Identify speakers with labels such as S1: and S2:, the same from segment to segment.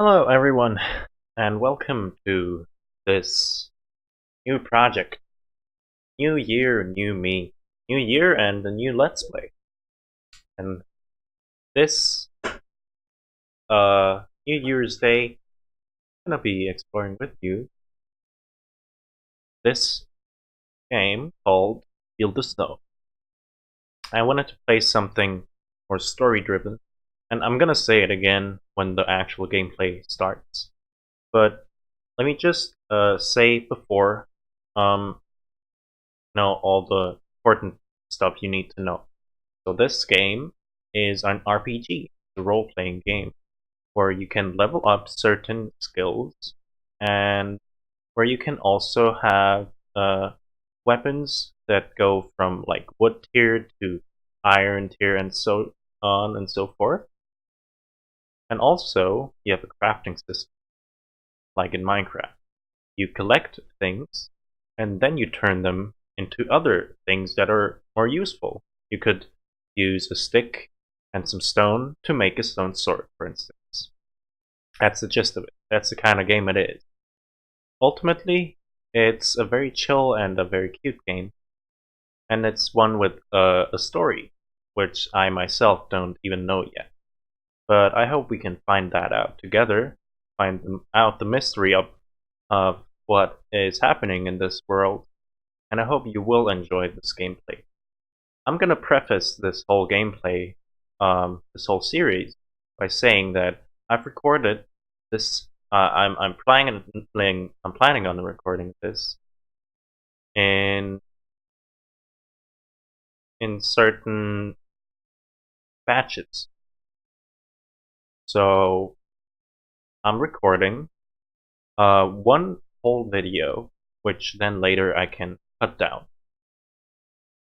S1: Hello, everyone, and welcome to this new project. New year, new me. New year and a new Let's Play. And this New Year's Day, I'm gonna be exploring with you this game called Feel the Snow. I wanted to play something more story driven, and I'm gonna say it again when the actual gameplay starts. But let me just say before, um, know all the important stuff you need to know. So this game is an RPG, a role-playing game, where you can level up certain skills and where you can also have weapons that go from like wood tier to iron tier and so on and so forth. And also you have a crafting system, like in Minecraft. You collect things and then you turn them into other things that are more useful. You could use a stick and some stone to make a stone sword, for instance. That's the gist of it. That's the kind of game it is. Ultimately, it's a very chill and a very cute game, and it's one with a story, which I myself don't even know yet. But I hope we can find that out together, find out the mystery of what is happening in this world, and I hope you will enjoy this gameplay. I'm gonna preface this whole gameplay, this whole series, by saying that I've recorded this. I'm planning on recording this in certain batches. So I'm recording one whole video, which then later I can cut down.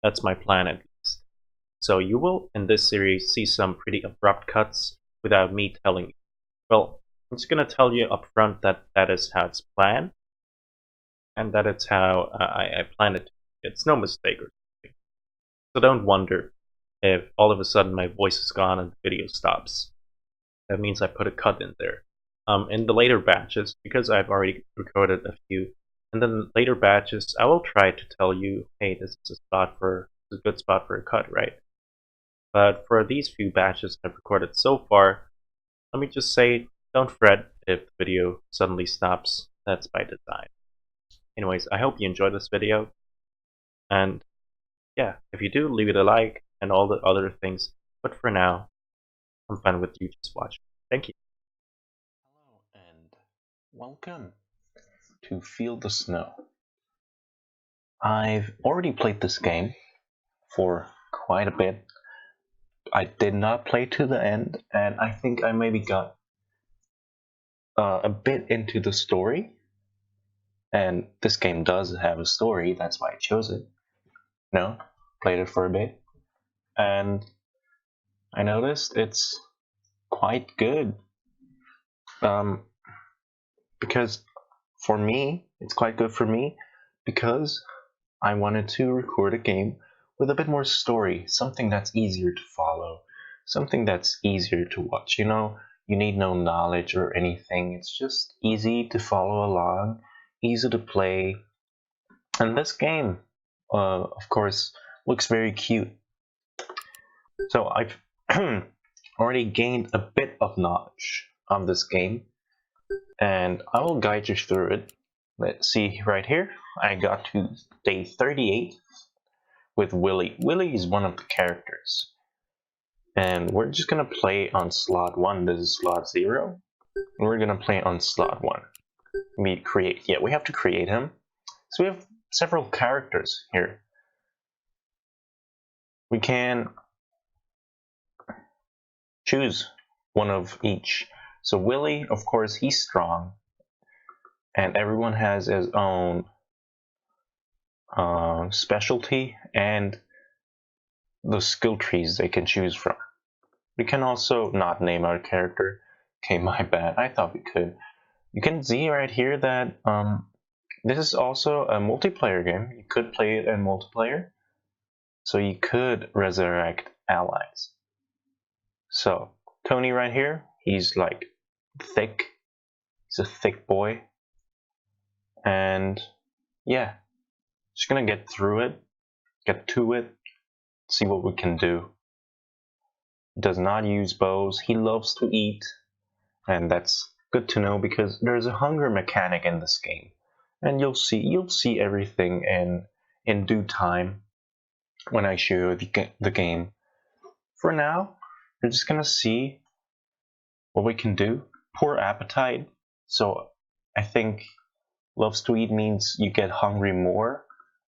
S1: That's my plan at least. So you will, in this series, see some pretty abrupt cuts without me telling you. Well, I'm just gonna tell you up front that that is how it's planned, and that it's how I plan it. It's no mistake or something. So don't wonder if all of a sudden my voice is gone and the video stops. That means I put a cut in there. In the later batches, because I've already recorded a few, and then later batches, I will try to tell you, hey, this is a good spot for a cut, right? But for these few batches I've recorded so far, let me just say, don't fret if the video suddenly stops. That's by design. Anyways, I hope you enjoyed this video, and yeah, if you do, leave it a like and all the other things. But for now, I'm fine with you just watching. Thank you.
S2: Hello and welcome to Feel the Snow. I've already played this game for quite a bit. I did not play to the end, and I think I maybe got a bit into the story. And this game does have a story, that's why I chose it. No, played it for a bit, and I noticed it's quite good. Because for me, it's quite good for me because I wanted to record a game with a bit more story, something that's easier to follow, something that's easier to watch. You need no knowledge or anything. It's just easy to follow along, easy to play. And this game, of course, looks very cute. So I've already gained a bit of knowledge on this game, and I will guide you through it. Let's see right here. I got to day 38 with Willy. Willy is one of the characters. And we're just gonna play on slot 1. This is slot 0. And we're gonna play on slot 1. We have to create him. So we have several characters here. We can choose one of each. So Willy, of course, he's strong. And everyone has his own specialty and the skill trees they can choose from. We can also not name our character. Okay, my bad. I thought we could. You can see right here that this is also a multiplayer game. You could play it in multiplayer. So you could resurrect allies. So Tony right here, he's like thick He's a thick boy. And yeah, just gonna get through it, get to it, see what we can do. Does not use bows. He loves to eat, and that's good to know because there's a hunger mechanic in this game, and you'll see everything in due time when I show you the game. For now, we're just gonna see what we can do. Poor appetite. So I think loves to eat means you get hungry more,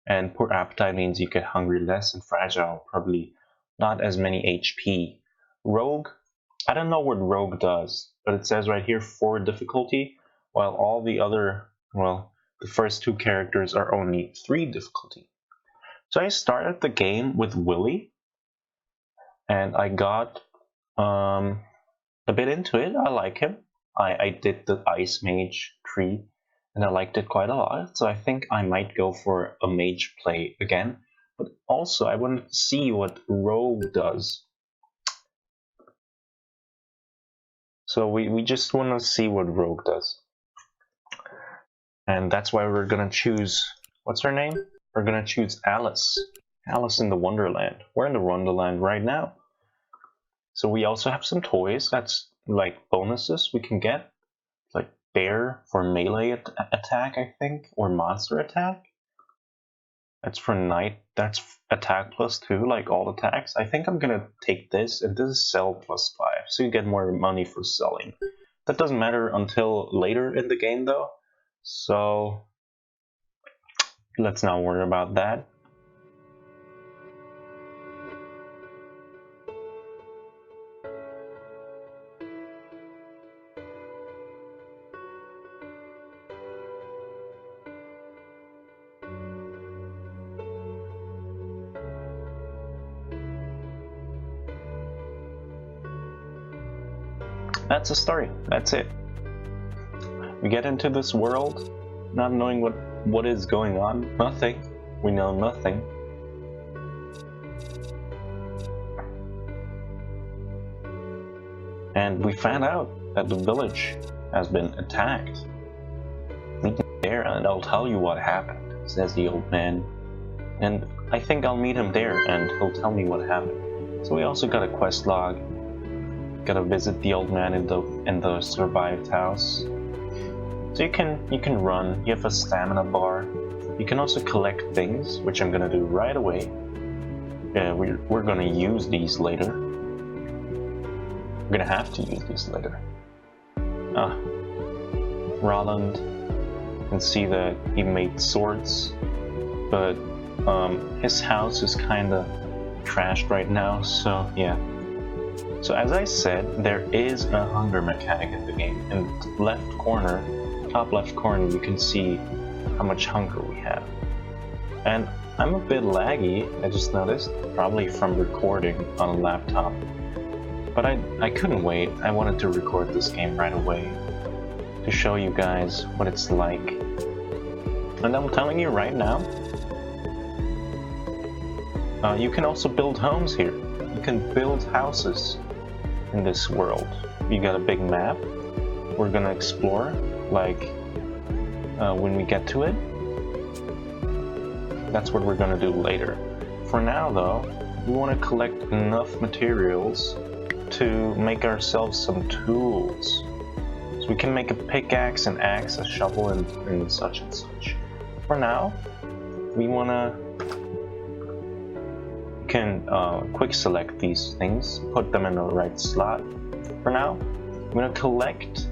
S2: and poor appetite means you get hungry less, and fragile probably not as many HP. Rogue, I don't know what Rogue does, but it says right here 4 difficulty, while all the other, well, the first 2 characters are only 3 difficulty. So I started the game with Willy, and I got a bit into it. I like him. I did the Ice Mage tree, and I liked it quite a lot, so I think I might go for a mage play again. But also, I want to see what Rogue does. So we just want to see what Rogue does. And that's why we're gonna choose, what's her name? We're gonna choose Alice. Alice in the Wonderland. We're in the Wonderland right now. So we also have some toys, that's like bonuses we can get. Like bear for melee attack, I think, or monster attack. That's for knight, that's attack +2, like all attacks. I think I'm gonna take this, and this is sell +5, so you get more money for selling. That doesn't matter until later in the game though, so let's not worry about that. That's the story. That's it. We get into this world, not knowing what is going on. Nothing. We know nothing. And we find out that the village has been attacked. Meet me there and I'll tell you what happened, says the old man. And I think I'll meet him there and he'll tell me what happened. So we also got a quest log. Gotta visit the old man in the survived house. So you can run. You have a stamina bar. You can also collect things, which I'm gonna do right away. We're gonna use these later. We're gonna have to use these later. Roland. You can see that he made swords, but his house is kinda trashed right now. So yeah. So as I said, there is a hunger mechanic in the game. In the left corner, top left corner, you can see how much hunger we have. And I'm a bit laggy, I just noticed, probably from recording on a laptop. But I couldn't wait. I wanted to record this game right away to show you guys what it's like. And I'm telling you right now, you can also build homes here. You can build houses in this world. You got a big map. We're gonna explore, like when we get to it. That's what we're gonna do later. For now though, we want to collect enough materials to make ourselves some tools. So we can make a pickaxe, an axe, a shovel, and such and such. For now, we wanna can quick select these things, put them in the right slot. For now, I'm gonna collect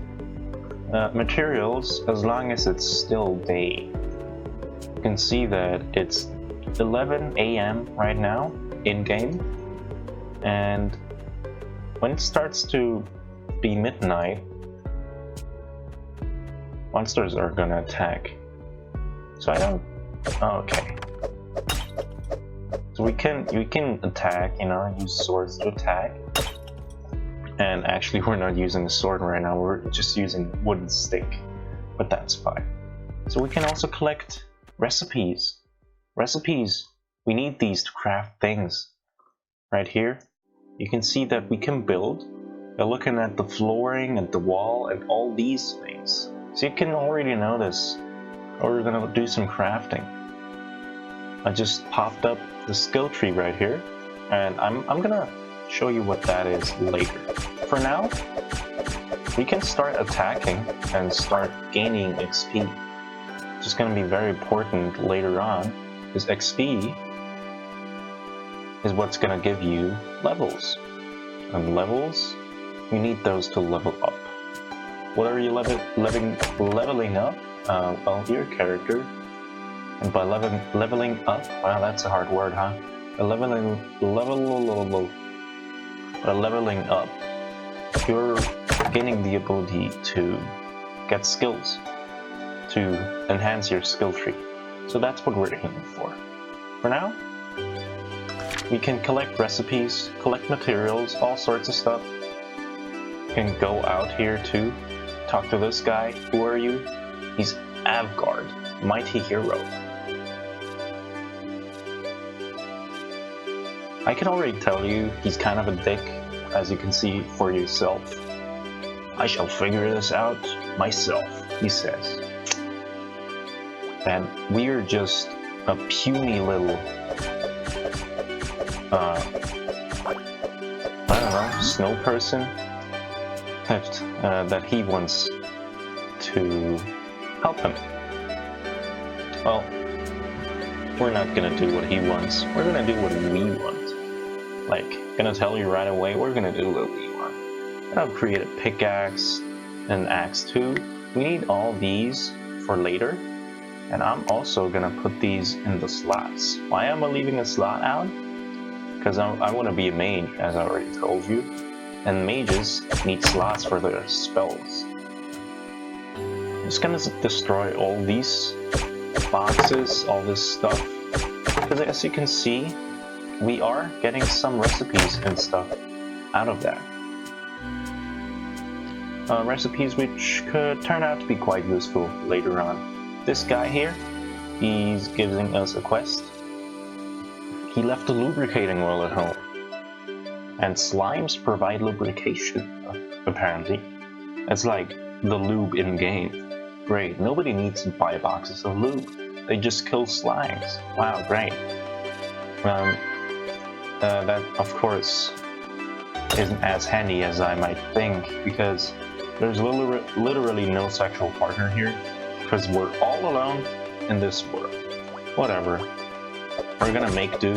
S2: materials as long as it's still day. You can see that it's 11 a.m. right now in game, and when it starts to be midnight, monsters are gonna attack. So I don't. Okay. So we can attack, use swords to attack. And actually we're not using a sword right now, we're just using a wooden stick. But that's fine. So we can also collect recipes. Recipes, we need these to craft things. Right here, you can see that we can build by looking at the flooring and the wall and all these things. So you can already notice we're gonna do some crafting. I just popped up the skill tree right here, and I'm gonna show you what that is later. For now, we can start attacking and start gaining XP. It's just gonna be very important later on, because XP is what's gonna give you levels. And levels, you need those to level up. What are you leveling up? Well, your character. And by leveling up, wow, that's a hard word, huh? By leveling up, you're gaining the ability to get skills, to enhance your skill tree. So that's what we're aiming for. For now, we can collect recipes, collect materials, all sorts of stuff. You can go out here too, talk to this guy. Who are you? He's Avgard, mighty hero. I can already tell you he's kind of a dick, as you can see for yourself. I shall figure this out myself, he says. And we're just a puny little, I don't know, snow person that he wants to help him. Well, we're not gonna do what he wants, we're gonna do what we want. Like, gonna tell you right away, we're gonna do what we want. I've created a pickaxe and axe too. We need all these for later, and I'm also gonna put these in the slots. Why am I leaving a slot out? Because I want to be a mage, as I already told you, and mages need slots for their spells. I'm just gonna destroy all these boxes, all this stuff, because as you can see, we are getting some recipes and stuff out of that. Recipes which could turn out to be quite useful later on. This guy here, he's giving us a quest. He left the lubricating oil at home. And slimes provide lubrication, apparently. It's like the lube in-game. Great, nobody needs to buy boxes of lube. They just kill slimes. Wow, great. That, of course, isn't as handy as I might think, because there's literally no sexual partner here, because we're all alone in this world. Whatever. We're gonna make do,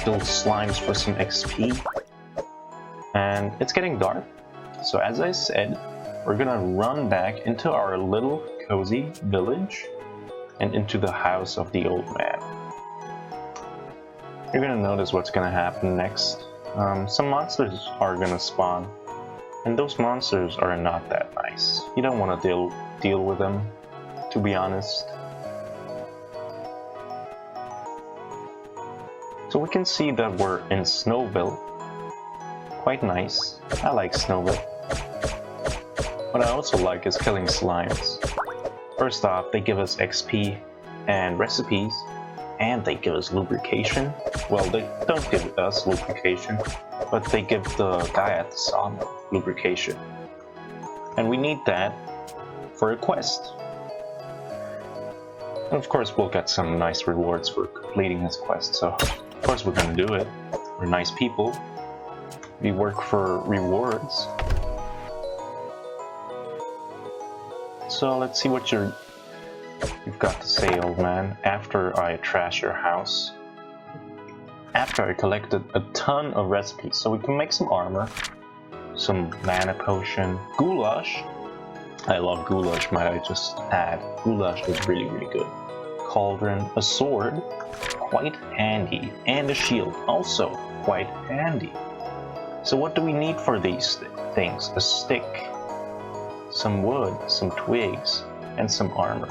S2: kill slimes for some XP, and it's getting dark. So as I said, we're gonna run back into our little cozy village and into the house of the old man. You're gonna notice what's gonna happen next. Some monsters are gonna spawn, and those monsters are not that nice. You don't want to deal with them, to be honest. So we can see that we're in Snowville. Quite nice. I like Snowville. What I also like is killing slimes. First off, they give us XP and recipes, and they give us lubrication. Well, they don't give us lubrication, but they give the guy at the sawmill lubrication. And we need that for a quest. And of course, we'll get some nice rewards for completing this quest, so of course we're gonna do it. We're nice people. We work for rewards. So let's see what you've got to say, old man. After I trash your house, after I collected a ton of recipes, so we can make some armor, some mana potion, goulash. I love goulash, might I just add. Goulash is really, really good. Cauldron, a sword, quite handy, and a shield, also quite handy. So what do we need for these things? A stick, some wood, some twigs, and some armor.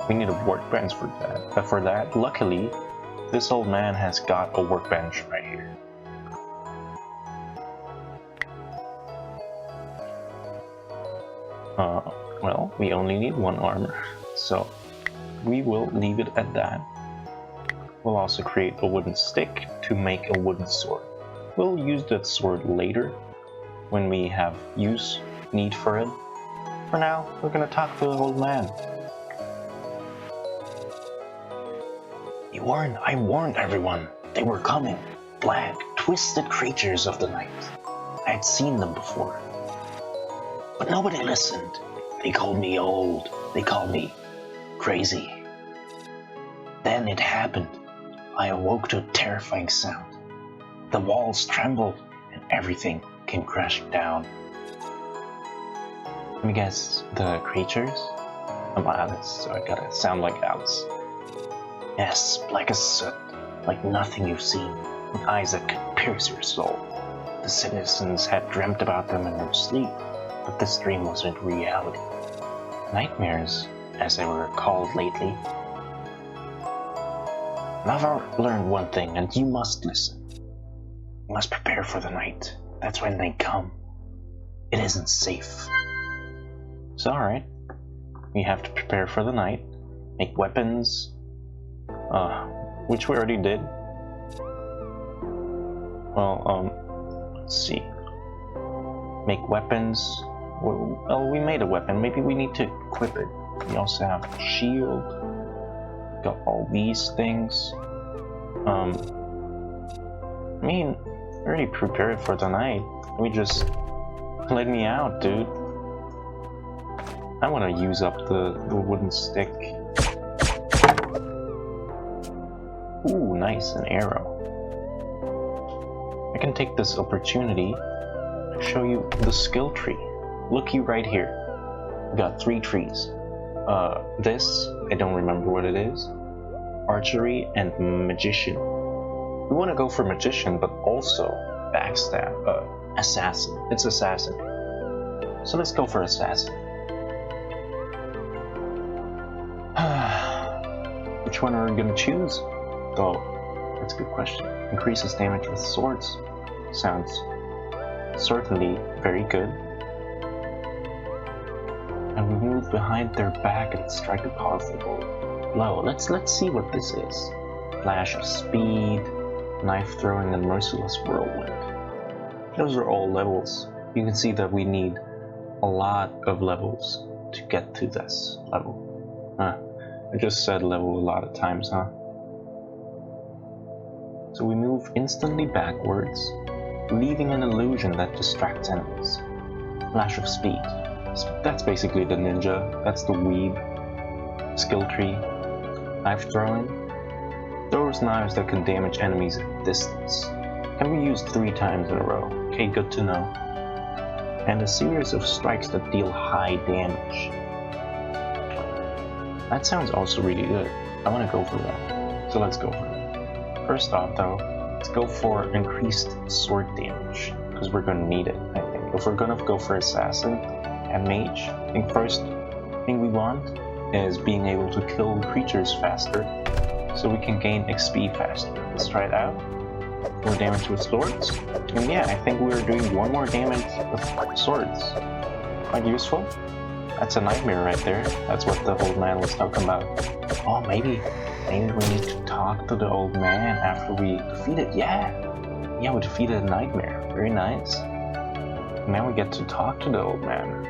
S2: We need a workbench for that. But for that, luckily, this old man has got a workbench right here. Well, we only need one armor, so we will leave it at that. We'll also create a wooden stick to make a wooden sword. We'll use that sword later when we have use need for it. For now, we're gonna talk to the old man. I warned everyone. They were coming. Black, twisted creatures of the night. I had seen them before. But nobody listened. They called me old. They called me crazy. Then it happened. I awoke to a terrifying sound. The walls trembled and everything came crashing down. Let me guess, the creatures? I'm Alice, so I gotta sound like Alice. Yes, black as soot, like nothing you've seen, with eyes that could pierce your soul. The citizens had dreamt about them in their sleep, but this dream wasn't reality. Nightmares, as they were called lately. I've learned one thing, and you must listen. You must prepare for the night. That's when they come. It isn't safe. So alright, we have to prepare for the night, make weapons, which we already did. Well, let's see. Make weapons. Well, we made a weapon. Maybe we need to equip it. We also have a shield. Got all these things. I mean, already prepared for the night. We just let me out, dude. I want to use up the wooden stick. Ooh, nice, an arrow. I can take this opportunity to show you the skill tree. Looky right here. We got 3 trees. This, I don't remember what it is. Archery and magician. We want to go for magician, but also backstab. Assassin. It's assassin. So let's go for assassin. Which one are we gonna choose? Though, that's a good question. Increases damage with swords. Sounds certainly very good. And we move behind their back and strike a powerful blow. Let's see what this is. Flash of speed, knife throwing, and merciless whirlwind. Those are all levels. You can see that we need a lot of levels to get to this level. I just said level a lot of times, huh? So we move instantly backwards, leaving an illusion that distracts enemies. Flash of speed. That's basically the ninja. That's the weeb. Skill tree. Knife throwing. Throws knives that can damage enemies at distance. Can be used 3 times in a row. Okay, good to know. And a series of strikes that deal high damage. That sounds also really good. I want to go for that. So let's go for it. First off though, let's go for increased sword damage, because we're going to need it, I think. If we're going to go for assassin and mage, I think first thing we want is being able to kill creatures faster, so we can gain XP faster. Let's try it out. More damage with swords. And yeah, I think we're doing 1 more damage with swords. Quite useful. That's a nightmare right there. That's what the old man was talking about. Oh, maybe we need to talk to the old man after we defeated. Yeah, we defeated a nightmare. Very nice. Now we get to talk to the old man.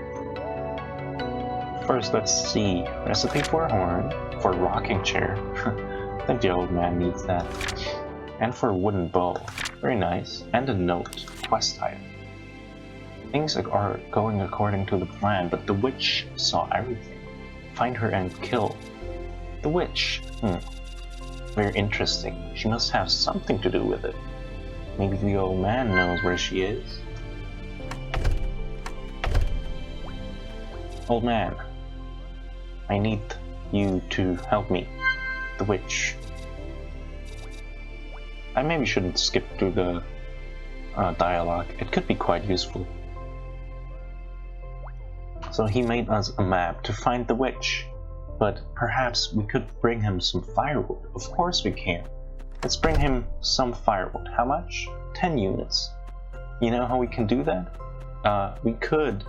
S2: First, let's see. Recipe for a horn, for a rocking chair. I think the old man needs that. And for a wooden bow. Very nice. And a note. Quest item. Things are going according to the plan, but the witch saw everything. Find her and kill. The witch. Very interesting. She must have something to do with it. Maybe the old man knows where she is. Old man, I need you to help me. The witch. I maybe shouldn't skip through the dialogue. It could be quite useful. So he made us a map to find the witch. But perhaps we could bring him some firewood. Of course we can. Let's bring him some firewood. How much? 10 units. You know how we can do that? We could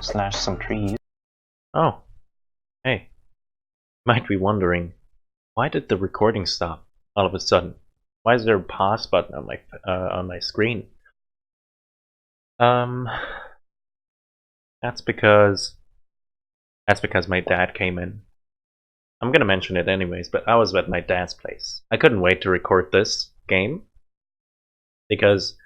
S2: slash some trees.
S1: Oh, hey. Might be wondering, why did the recording stop all of a sudden? Why is there a pause button on my screen? Um, that's because my dad came in. I'm gonna mention it anyways, but I was at my dad's place. I couldn't wait to record this game because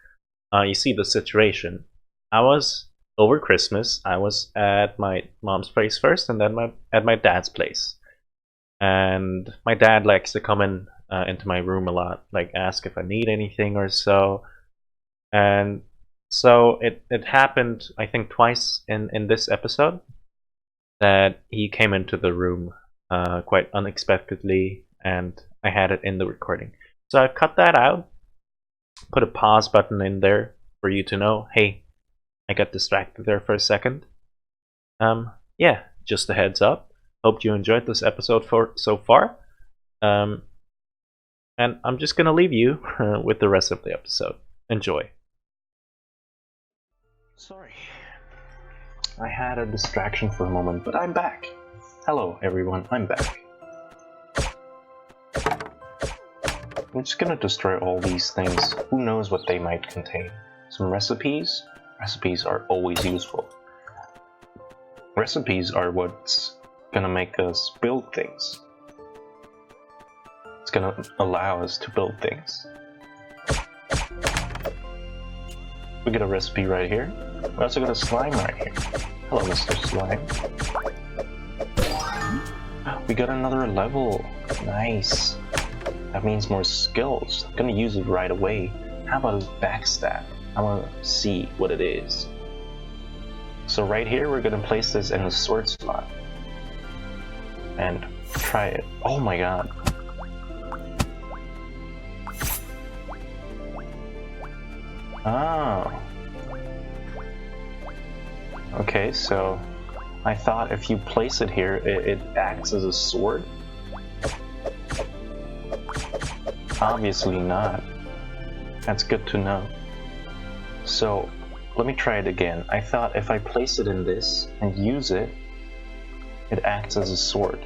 S1: you see the situation. I was over Christmas. I was at my mom's place first, and then at my dad's place. And my dad likes to come in into my room a lot, like ask if I need anything or so. And so it happened, I think, twice in this episode that he came into the room quite unexpectedly, and I had it in the recording. So I've cut that out, put a pause button in there for you to know, hey, I got distracted there for a second. Yeah, just a heads up. Hope you enjoyed this episode so far. Um, and I'm just gonna leave you with the rest of the episode. Enjoy.
S2: Sorry. I had a distraction for a moment, but I'm back. Hello, everyone, I'm back. I'm just gonna destroy all these things. Who knows what they might contain? Some recipes? Recipes are always useful. Recipes are what's gonna make us build things. It's gonna allow us to build things. We get a recipe right here. We also got a slime right here. Hello, Mr. Slime. We got another level. Nice. That means more skills. I'm gonna use it right away. How about a backstab? I wanna see what it is. So right here, we're gonna place this in the sword slot. And try it. Oh my god. Oh. Okay, so I thought if you place it here, it acts as a sword? Obviously not. That's good to know. So, let me try it again. I thought if I place it in this and use it, it acts as a sword.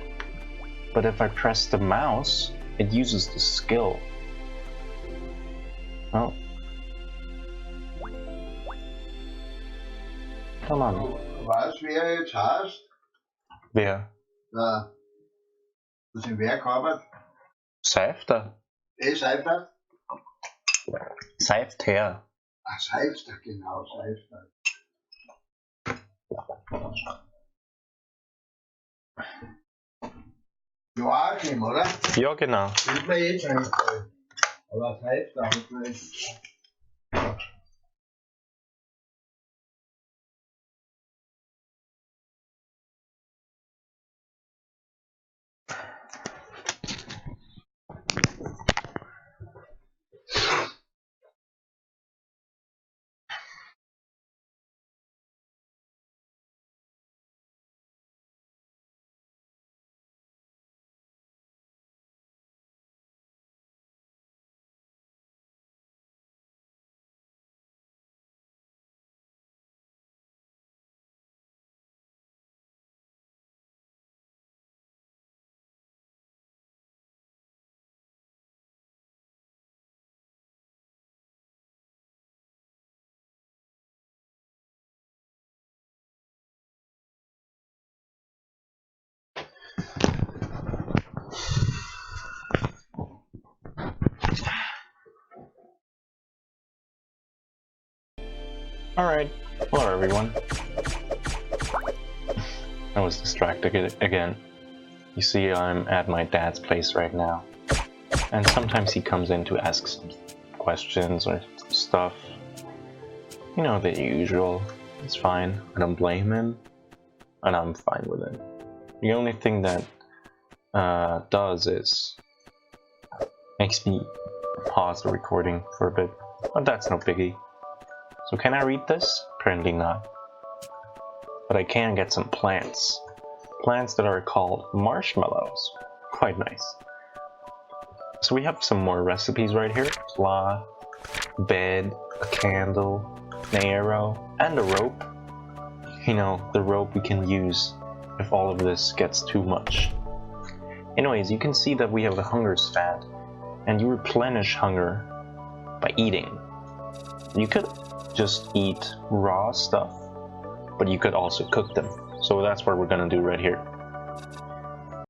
S2: But if I press the mouse, it uses the skill. Oh. Come on.
S3: Was wer jetzt hast?
S2: Wer?
S3: Das in wer gearbeitet?
S2: Seifter.
S3: Seifert?
S2: Seifter.
S3: Ah, Seifter, genau, Seifter. Joachim, oder?
S2: Ja, genau.
S3: Ist mir jetzt eingefallen. Aber Seifter hat mir nicht.
S2: Alright, hello everyone. I was distracted again. You see, I'm at my dad's place right now. And sometimes he comes in to ask some questions or stuff. You know, the usual. It's fine. I don't blame him. And I'm fine with it. The only thing that does is makes me pause the recording for a bit. But that's no biggie. So can I read this? Apparently not. But I can get some plants. Plants that are called marshmallows. Quite nice. So we have some more recipes right here. Cloth, bed, a candle, an arrow, and a rope. You know, the rope we can use if all of this gets too much. Anyways, you can see that we have a hunger stat, and you replenish hunger by eating. You could just eat raw stuff, but you could also cook them. So that's what we're gonna do right here.